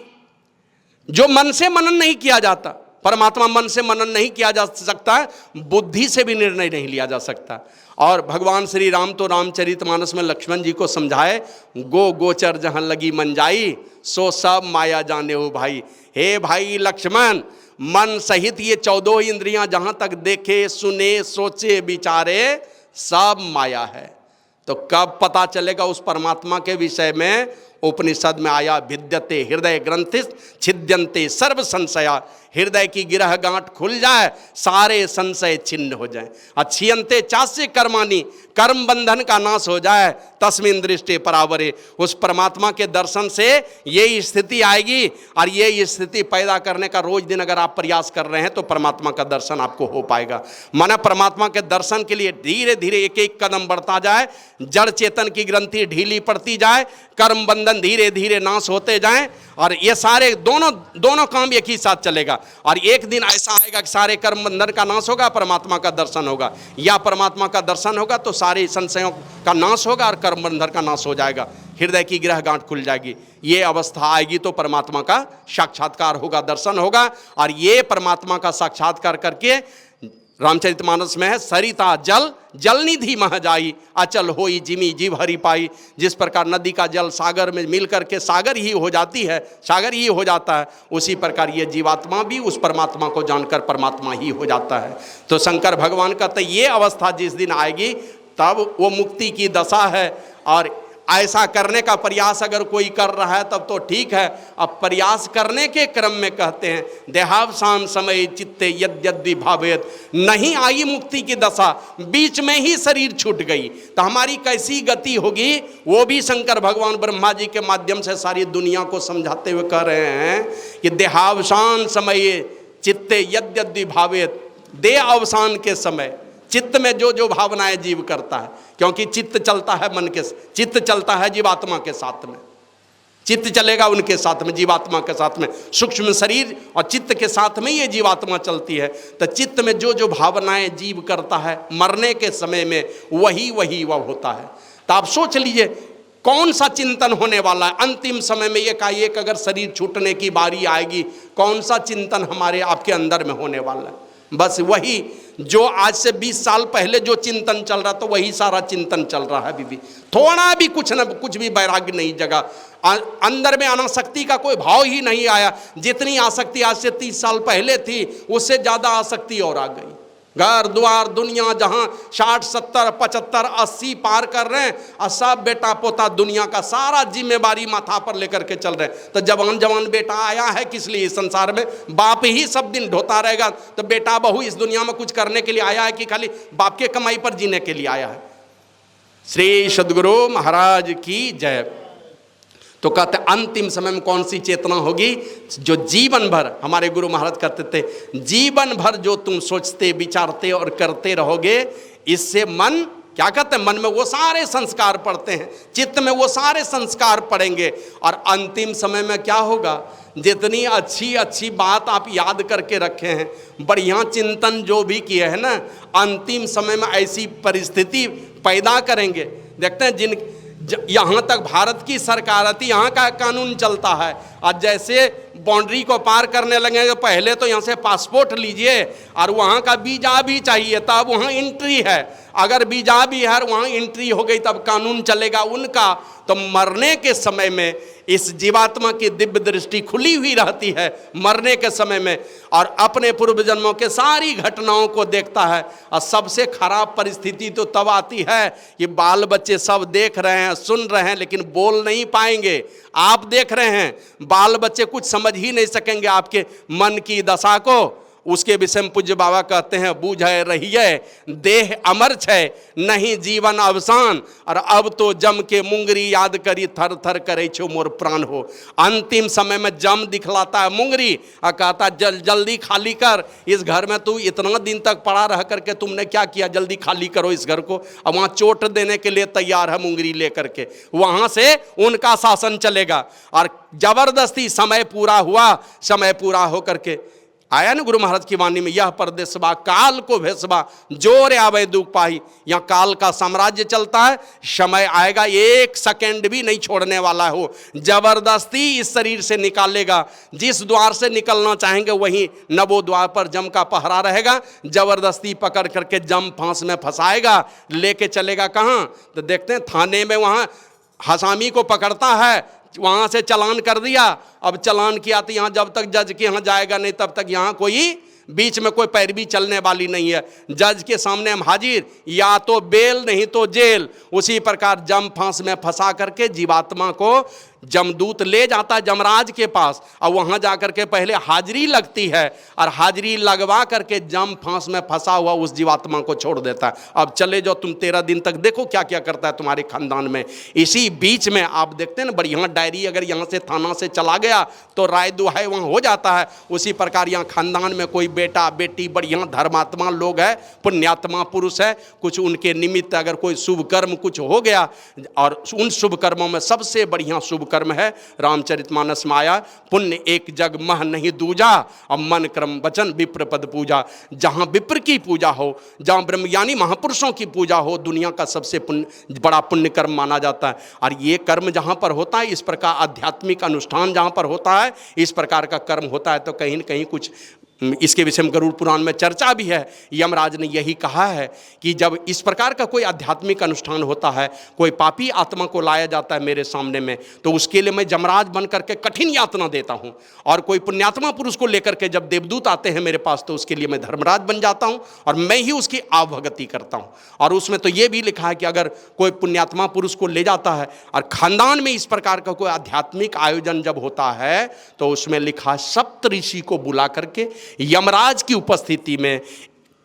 जो मन से मनन नहीं किया जाता, परमात्मा मन से मनन नहीं किया जा सकता, बुद्धि से भी निर्णय नहीं लिया जा सकता। और भगवान श्री राम तो रामचरितमानस में लक्ष्मण जी को समझाए, गो गोचर जहां लगी मन जाई, सो सब माया जाने हो भाई। हे भाई लक्ष्मण, मन सहित ये 14 इंद्रियां जहां तक देखे सुने सोचे विचारे सब माया है। तो कब पता चलेगा उस परमात्मा के विषय में? उपनिषद में आया, विद्यते हृदय ग्रंथिस छिद्यन्ते सर्व संशया। हृदय की गिरह गांठ खुल जाए, सारे संशय छिन्न हो जाए। अच्छियंते चास्य कर्माणि, कर्म बंधन का नाश हो जाए, तस्मिन दृष्टि परावरे। उस परमात्मा के दर्शन से ये स्थिति आएगी, और ये स्थिति पैदा करने का रोज दिन अगर आप प्रयास कर रहे हैं तो परमात्मा का दर्शन आपको हो पाएगा। माना परमात्मा के दर्शन के लिए धीरे धीरे एक एक कदम बढ़ता जाए, जड़ चेतन की ग्रंथि ढीली पड़ती जाए, कर्म बंधन धीरे धीरे नाश होते जाएं, और ये सारे दोनों काम एक ही साथ चलेगा। और एक दिन ऐसा आएगा कि सारे कर्म बंधन का नाश होगा, परमात्मा का दर्शन होगा, या परमात्मा का दर्शन होगा तो सारे संशयों का नाश होगा और कर्म बंधन का नाश हो जाएगा, हृदय की गिरह गांठ खुल जाएगी। ये अवस्था आएगी तो परमात्मा का साक्षात्कार होगा, दर्शन होगा। और ये परमात्मा का साक्षात्कार करके रामचरितमानस में है, सरिता जल जल निधि मह जाई, अचल होई जिमी जीव हरि पाई। जिस प्रकार नदी का जल सागर में मिल करके सागर ही हो जाती है, सागर ही हो जाता है, उसी प्रकार ये जीवात्मा भी उस परमात्मा को जानकर परमात्मा ही हो जाता है। तो शंकर भगवान कहते ये अवस्था जिस दिन आएगी तब वो मुक्ति की दशा है। और ऐसा करने का प्रयास अगर कोई कर रहा है तब तो ठीक है। अब प्रयास करने के क्रम में कहते हैं, देहावसान समय चित्ते यद्यद्वि भावेत। नहीं आई मुक्ति की दशा, बीच में ही शरीर छूट गई, तो हमारी कैसी गति होगी? वो भी शंकर भगवान ब्रह्मा जी के माध्यम से सारी दुनिया को समझाते हुए कह रहे हैं कि देहावसान समय चित्ते यद्यद्वि भावेत। देह अवसान के समय चित्त में जो जो भावनाएं जीव करता है, क्योंकि चित्त चलता है मन के, चित्त चलता है जीवात्मा के साथ में, चित्त चलेगा उनके साथ में, जीवात्मा के साथ में। सूक्ष्म शरीर और चित्त के साथ में ये जीवात्मा चलती है। तो चित्त में जो जो भावनाएं जीव करता है, मरने के समय में वही वह होता है। तो आप सोच लीजिए कौन सा चिंतन होने वाला है अंतिम समय में। एकाएक अगर शरीर छूटने की बारी आएगी, कौन सा चिंतन हमारे आपके अंदर में होने वाला है? बस वही जो आज से 20 साल पहले जो चिंतन चल रहा था वही सारा चिंतन चल रहा है। बीबी थोड़ा भी कुछ भी वैराग्य नहीं जगा, अंदर में अनासक्ति का कोई भाव ही नहीं आया। जितनी आसक्ति आज से 30 साल पहले थी उससे ज़्यादा आसक्ति और आ गई। घर द्वार दुनिया जहाँ 60 70 75 80 पार कर रहे हैं, और सब बेटा पोता दुनिया का सारा जिम्मेवारी माथा पर लेकर के चल रहे हैं। तो जवान बेटा आया है किस लिए इस संसार में? बाप ही सब दिन ढोता रहेगा, तो बेटा बहू इस दुनिया में कुछ करने के लिए आया है कि खाली बाप के कमाई पर जीने के लिए आया है? श्री सद्गुरु महाराज की जय। तो कहते अंतिम समय में कौन सी चेतना होगी? जो जीवन भर, हमारे गुरु महाराज कहते थे, जीवन भर जो तुम सोचते विचारते और करते रहोगे, इससे मन क्या कहते हैं, मन में वो सारे संस्कार पड़ते हैं, चित्त में वो सारे संस्कार पड़ेंगे। और अंतिम समय में क्या होगा? जितनी अच्छी बात आप याद करके रखे हैं, बढ़िया चिंतन जो भी किए हैं ना, अंतिम समय में ऐसी परिस्थिति पैदा करेंगे। देखते हैं यहाँ तक भारत की सरकार आती, यहाँ का कानून चलता है, और जैसे बाउंड्री को पार करने लगेंगे, पहले तो यहाँ से पासपोर्ट लीजिए और वहाँ का वीजा भी चाहिए, तब वहाँ एंट्री है। अगर वीजा भी है वहाँ एंट्री हो गई तब कानून चलेगा उनका। तो मरने के समय में इस जीवात्मा की दिव्य दृष्टि खुली हुई रहती है मरने के समय में, और अपने पूर्व जन्मों के सारी घटनाओं को देखता है। और सबसे खराब परिस्थिति तो तब आती है कि बाल बच्चे सब देख रहे हैं, सुन रहे हैं, लेकिन बोल नहीं पाएंगे। आप देख रहे हैं, बाल बच्चे कुछ समझ ही नहीं सकेंगे आपके मन की दशा को। उसके विषय में पूज्य बाबा कहते हैं, बूझे रहिए देह अमर छे, नहीं जीवन अवसान, और अब तो जम के मुंगरी याद करी, थर थर करे छो मोर प्राण हो। अंतिम समय में जम दिखलाता है मुंगरी और कहता जल्दी खाली कर, इस घर में तू इतना दिन तक पड़ा रह करके तुमने क्या किया, जल्दी खाली करो इस घर को। अब वहाँ चोट देने के लिए तैयार है मुंगरी लेकर के, वहाँ से उनका शासन चलेगा। और जबरदस्ती समय पूरा हुआ, समय पूरा होकर के आया ना गुरु महाराज की वाणी में, यह परदेसबा काल को भेसबा जोर आवे दुख पाही। यहाँ काल का साम्राज्य चलता है, समय आएगा एक सेकंड भी नहीं छोड़ने वाला हो, जबरदस्ती इस शरीर से निकालेगा। जिस द्वार से निकलना चाहेंगे वहीं नवो द्वार पर जम का पहरा रहेगा, जबरदस्ती पकड़ करके जम फांस में फंसाएगा, लेके चलेगा कहाँ। तो देखते हैं थाने में वहाँ हसामी को पकड़ता है, वहाँ से चालान कर दिया। अब चालान किया तो यहाँ जब तक जज के यहाँ जाएगा नहीं तब तक यहाँ कोई बीच में कोई पैरवी चलने वाली नहीं है। जज के सामने हम हाजिर, या तो बेल नहीं तो जेल। उसी प्रकार जम फांस में फंसा करके जीवात्मा को जमदूत ले जाता है जमराज के पास, और वहाँ जा करके पहले हाजिरी लगती है, और हाजिरी लगवा करके जम फांस में फंसा हुआ उस जीवात्मा को छोड़ देता है। अब चले जाओ तुम 13 दिन तक, देखो क्या क्या करता है तुम्हारे खानदान में। इसी बीच में आप देखते हैं ना, बढ़िया डायरी अगर यहाँ से थाना से चला गया तो राय दुहाई वहाँ हो जाता है। उसी प्रकार यहाँ खानदान में कोई बेटा बेटी बढ़िया धर्मात्मा लोग है, पुण्यात्मा पुरुष है, कुछ उनके निमित्त अगर कोई शुभ कर्म कुछ हो गया, और उन शुभ कर्मों में सबसे बढ़िया शुभ कर्म है रामचरितमानस में आया, पुण्य एक जग मह नहीं दूजा, और मन क्रम वचन विप्र पद पूजा। जहां विप्र की पूजा हो, जहां ब्रह्मज्ञानी महापुरुषों की पूजा हो, दुनिया का सबसे बड़ा पुण्य कर्म माना जाता है। और ये कर्म जहां पर होता है, इस प्रकार आध्यात्मिक अनुष्ठान जहां पर होता है, इस प्रकार का कर्म होता है, तो कहीं न कहीं कुछ इसके विषय में गरुड़ पुराण में चर्चा भी है। यमराज ने यही कहा है कि जब इस प्रकार का कोई आध्यात्मिक अनुष्ठान होता है, कोई पापी आत्मा को लाया जाता है मेरे सामने में, तो उसके लिए मैं जमराज बन करके कठिन यातना देता हूँ। और कोई पुण्यात्मा पुरुष को लेकर के जब देवदूत आते हैं मेरे पास, तो उसके लिए मैं धर्मराज बन जाता हूँ और मैं ही उसकी आवभगति करता हूँ। और उसमें तो ये भी लिखा है कि अगर कोई पुण्यात्मा पुरुष को ले जाता है और खानदान में इस प्रकार का कोई आध्यात्मिक आयोजन जब होता है, तो उसमें लिखा सप्तऋषि को बुला करके यमराज की उपस्थिति में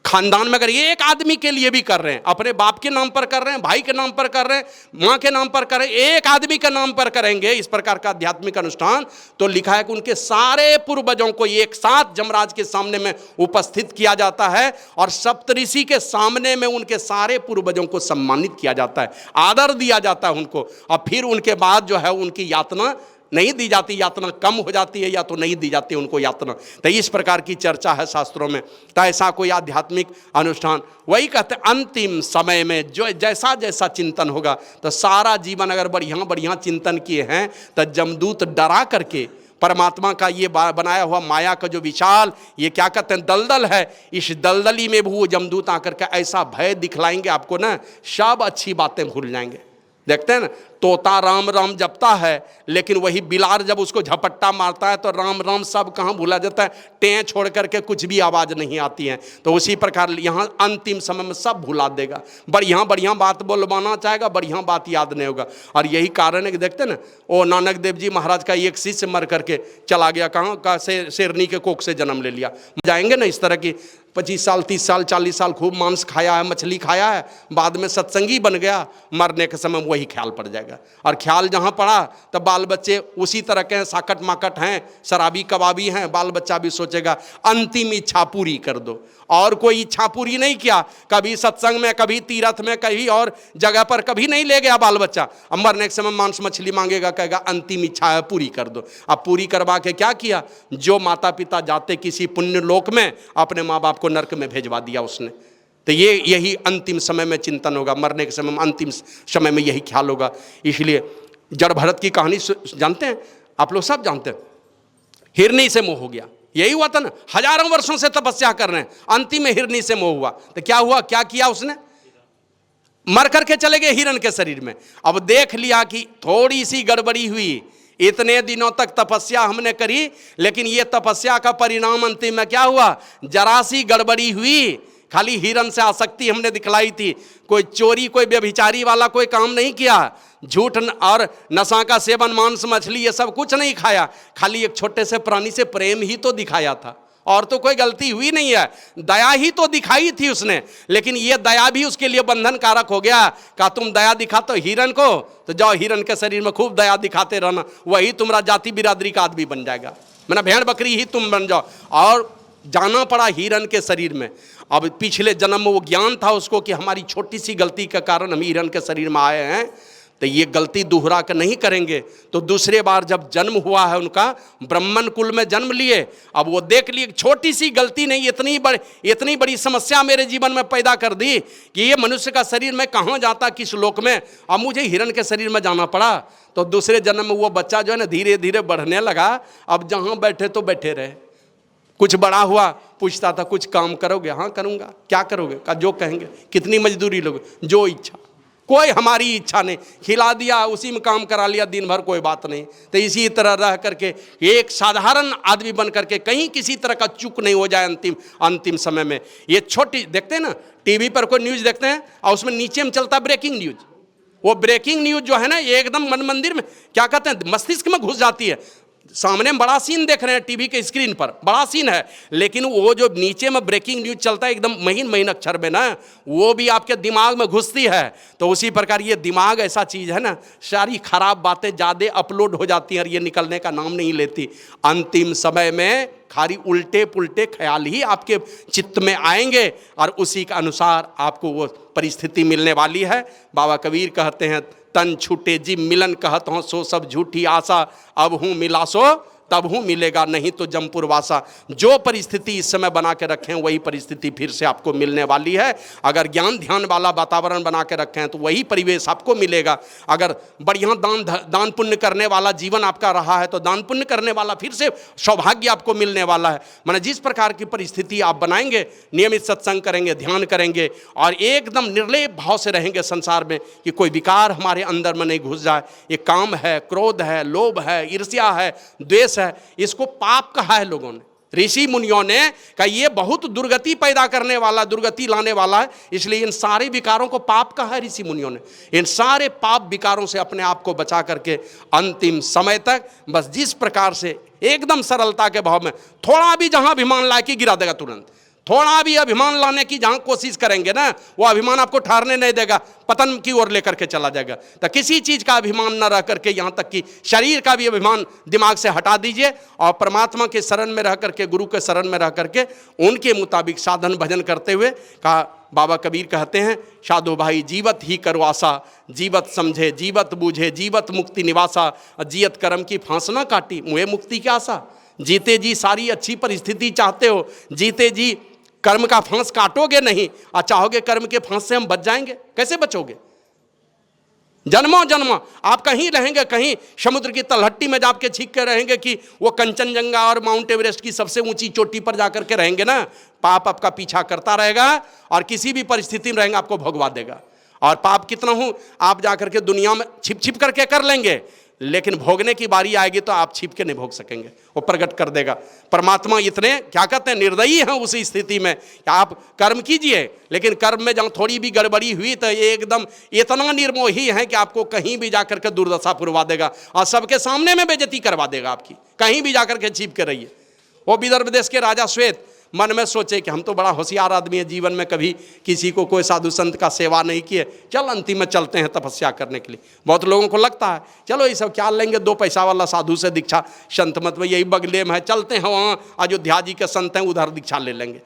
खानदान में अगर एक आदमी के लिए भी कर रहे हैं, अपने बाप के नाम पर कर रहे हैं, भाई के नाम पर कर रहे हैं, माँ के नाम पर कर रहे हैं, एक आदमी के नाम पर करेंगे इस प्रकार का आध्यात्मिक अनुष्ठान, तो लिखा है कि उनके सारे पूर्वजों को एक साथ जमराज के सामने में उपस्थित किया जाता है और सप्तऋषि के सामने में उनके सारे पूर्वजों को सम्मानित किया जाता है, आदर दिया जाता है उनको। और फिर उनके बाद जो है उनकी यातना नहीं दी जाती, यातना कम हो जाती है या तो नहीं दी जाती उनको यातना। तो इस प्रकार की चर्चा है शास्त्रों में। तो ऐसा कोई आध्यात्मिक अनुष्ठान, वही कहते हैं अंतिम समय में जो जैसा जैसा चिंतन होगा, तो सारा जीवन अगर बढ़िया बढ़िया चिंतन किए हैं, तो जमदूत डरा करके परमात्मा का ये बनाया हुआ माया का जो विशाल ये क्या कहते हैं दलदल है, इस दलदली में भी वो जमदूत आकर के ऐसा भय दिखलाएंगे आपको ना, सब अच्छी बातें भूल जाएंगे। देखते हैं ना, तोता राम राम जपता है, लेकिन वही बिलार जब उसको झपट्टा मारता है तो राम राम सब कहाँ भूला जाता है, टें छोड़ करके कुछ भी आवाज़ नहीं आती है। तो उसी प्रकार यहाँ अंतिम समय में सब भुला देगा, बढ़िया बढ़िया बात बोलवाना चाहेगा, बढ़िया बात याद नहीं होगा। और यही कारण है कि देखते ना, ओ नानक देव जी महाराज का एक शिष्य मर करके चला गया, कहाँ का शेरनी के कोख से जन्म ले लिया। जाएंगे ना इस तरह की 25 साल 30 साल 40 साल खूब मांस खाया है, मछली खाया है, बाद में सत्संगी बन गया, मरने के समय वही ख्याल पड़ जाएगा। और ख्याल जहाँ पड़ा तब बाल बच्चे उसी तरह के हैं, साकट माकट हैं, शराबी कबाबी हैं, बाल बच्चा भी सोचेगा अंतिम इच्छा पूरी कर दो, और कोई इच्छा पूरी नहीं किया, कभी सत्संग में, कभी तीर्थ में, कभी और जगह पर कभी नहीं ले गया बाल बच्चा। अब मरने के समय मांस मछली मांगेगा, कहेगा अंतिम इच्छा है पूरी कर दो। अब पूरी करवा के क्या किया, जो माता पिता जाते किसी पुण्य लोक में, अपने माँ बाप को नरक में भेजवा दिया उसने। तो यही अंतिम समय में चिंतन होगा, मरने के समय में, अंतिम समय में यही ख्याल होगा। इसलिए जड़ भरत की कहानी जानते हैं आप लोग, सब जानते हैं। हिरनी से मोह हो गया। यही हुआ था ना, हजारों वर्षों से तपस्या कर रहे हैं, अंतिम में हिरनी से मोह हुआ। तो क्या हुआ, क्या किया उसने, मर करके चले गए हिरण के शरीर में। अब देख लिया कि थोड़ी सी गड़बड़ी हुई, इतने दिनों तक तपस्या हमने करी, लेकिन ये तपस्या का परिणाम अंतिम में क्या हुआ, जरा सी गड़बड़ी हुई, खाली हिरण से आसक्ति हमने दिखलाई थी, कोई चोरी कोई व्यभिचारी वाला कोई काम नहीं किया, झूठ और नशा का सेवन, मांस मछली ये सब कुछ नहीं खाया, खाली एक छोटे से प्राणी से प्रेम ही तो दिखाया था, और तो कोई गलती हुई नहीं है, दया ही तो दिखाई थी उसने। लेकिन ये दया भी उसके लिए बंधन कारक हो गया। कहा तुम दया दिखाते हो हिरण को, तो जाओ हिरण के शरीर में खूब दया दिखाते रहना, वही तुम्हारा जाति बिरादरी का आदमी बन जाएगा, मैंने भेड़ बकरी ही तुम बन जाओ। और जाना पड़ा हिरण के शरीर में। अब पिछले जन्म में वो ज्ञान था उसको कि हमारी छोटी सी गलती के कारण हम हिरण के शरीर में आए हैं, तो ये गलती दोहरा कर नहीं करेंगे। तो दूसरे बार जब जन्म हुआ है उनका, ब्राह्मण कुल में जन्म लिए, अब वो देख लिए छोटी सी गलती नहीं, इतनी बड़ी समस्या मेरे जीवन में पैदा कर दी कि ये मनुष्य का शरीर में कहाँ जाता, किस लोक में, अब मुझे हिरण के शरीर में जाना पड़ा। तो दूसरे जन्म में वो बच्चा जो है ना धीरे धीरे बढ़ने लगा। अब जहाँ बैठे तो बैठे रहे, कुछ बड़ा हुआ पूछता था कुछ काम करोगे, हाँ करूँगा, क्या करोगे, कहा जो कहेंगे, कितनी मजदूरी लोगे, जो इच्छा, कोई हमारी इच्छा नहीं, खिला दिया उसी में काम करा लिया दिन भर, कोई बात नहीं। तो इसी तरह रह करके एक साधारण आदमी बन करके कहीं किसी तरह का चूक नहीं हो जाए अंतिम समय में। ये छोटी देखते हैं ना टीवी पर कोई न्यूज़ देखते हैं और उसमें नीचे में चलता ब्रेकिंग न्यूज, वो ब्रेकिंग न्यूज जो है ना एकदम मन मंदिर में क्या कहते हैं मस्तिष्क में घुस जाती है। सामने में बड़ा सीन देख रहे हैं टीवी के स्क्रीन पर, बड़ा सीन है, लेकिन वो जो नीचे में ब्रेकिंग न्यूज चलता है एकदम महीन अक्षर में ना, वो भी आपके दिमाग में घुसती है। तो उसी प्रकार ये दिमाग ऐसा चीज़ है ना, सारी खराब बातें ज़्यादा अपलोड हो जाती हैं और ये निकलने का नाम नहीं लेती। अंतिम समय में खाली उल्टे पुल्टे ख्याल ही आपके चित्त में आएंगे और उसी के अनुसार आपको वो परिस्थिति मिलने वाली है। बाबा कबीर कहते हैं तन छूटे जी मिलन कहत हूँ सो सब झूठी आशा, अब हूँ मिला सो तब हूँ मिलेगा नहीं तो जमपुर वासा। जो परिस्थिति इस समय बना के रखें वही परिस्थिति फिर से आपको मिलने वाली है। अगर ज्ञान ध्यान वाला वातावरण बना के रखें तो वही परिवेश आपको मिलेगा। अगर बढ़िया दान पुण्य करने वाला जीवन आपका रहा है तो दान पुण्य करने वाला फिर से सौभाग्य आपको मिलने वाला है। माने जिस प्रकार की परिस्थिति आप बनाएंगे, नियमित सत्संग करेंगे, ध्यान करेंगे और एकदम निर्लेप भाव से रहेंगे संसार में कि कोई विकार हमारे अंदर में नहीं घुस जाए। ये काम है, क्रोध है, लोभ है, ईर्ष्या है, द्वेष है, इसको पाप कहा है लोगों ने, ऋषि मुनियों ने कहा ये बहुत दुर्गति पैदा करने वाला, दुर्गति लाने वाला है, इसलिए इन सारे विकारों को पाप कहा है ऋषि मुनियों ने। इन सारे पाप विकारों से अपने आप को बचा करके अंतिम समय तक बस जिस प्रकार से एकदम सरलता के भाव में थोड़ा भी जहां अभिमान ला के गिरा देगा, तुरंत थोड़ा भी अभिमान लाने की जहां कोशिश करेंगे ना, वो अभिमान आपको ठहरने नहीं देगा, पतन की ओर लेकर के चला जाएगा। तो किसी चीज का अभिमान न रह करके, यहां तक कि शरीर का भी अभिमान दिमाग से हटा दीजिए और परमात्मा के शरण में रह करके, गुरु के शरण में रह करके उनके मुताबिक साधन भजन करते हुए कहा। बाबा कबीर कहते हैं साधु भाई जीवत ही करो आशा, जीवत समझे जीवत बूझे, जीवत मुक्ति निवासा, जियत कर्म की फांस ना काटी मुझे मुक्ति की आशा। जीते जी सारी अच्छी परिस्थिति चाहते हो, जीते जी कर्म का फांस काटोगे नहीं और चाहोगे कर्म के फांस से हम बच जाएंगे, कैसे बचोगे? जन्मों जन्मों आप कहीं रहेंगे, कहीं समुद्र की तलहट्टी में जाके छींक के रहेंगे कि वो कंचनजंगा और माउंट एवरेस्ट की सबसे ऊंची चोटी पर जाकर के रहेंगे ना, पाप आपका पीछा करता रहेगा और किसी भी परिस्थिति में रहेंगे आपको भगवा देगा। और पाप कितना हो आप जाकर के दुनिया में छिप छिप करके कर लेंगे, लेकिन भोगने की बारी आएगी तो आप छिप के नहीं भोग सकेंगे, वो प्रकट कर देगा। परमात्मा इतने क्या कहते हैं निर्दयी हैं उसी स्थिति में कि आप कर्म कीजिए, लेकिन कर्म में जहाँ थोड़ी भी गड़बड़ी हुई तो ये एकदम इतना निर्मोही है कि आपको कहीं भी जाकर के दुर्दशा पुरवा देगा और सबके सामने में बेइज्जती करवा देगा आपकी, कहीं भी जाकर के छिप के रहिए। वो विदर्भ देश के राजा श्वेत मन में सोचे कि हम तो बड़ा होशियार आदमी है, जीवन में कभी किसी को कोई साधु संत का सेवा नहीं किए, चल अंतिम में चलते हैं तपस्या करने के लिए। बहुत लोगों को लगता है चलो ये सब क्या लेंगे, 2 पैसा वाला साधु से दीक्षा, संत मत में यही बगले में है, चलते हैं वहाँ अयोध्या जी के संत हैं उधर दीक्षा ले लेंगे।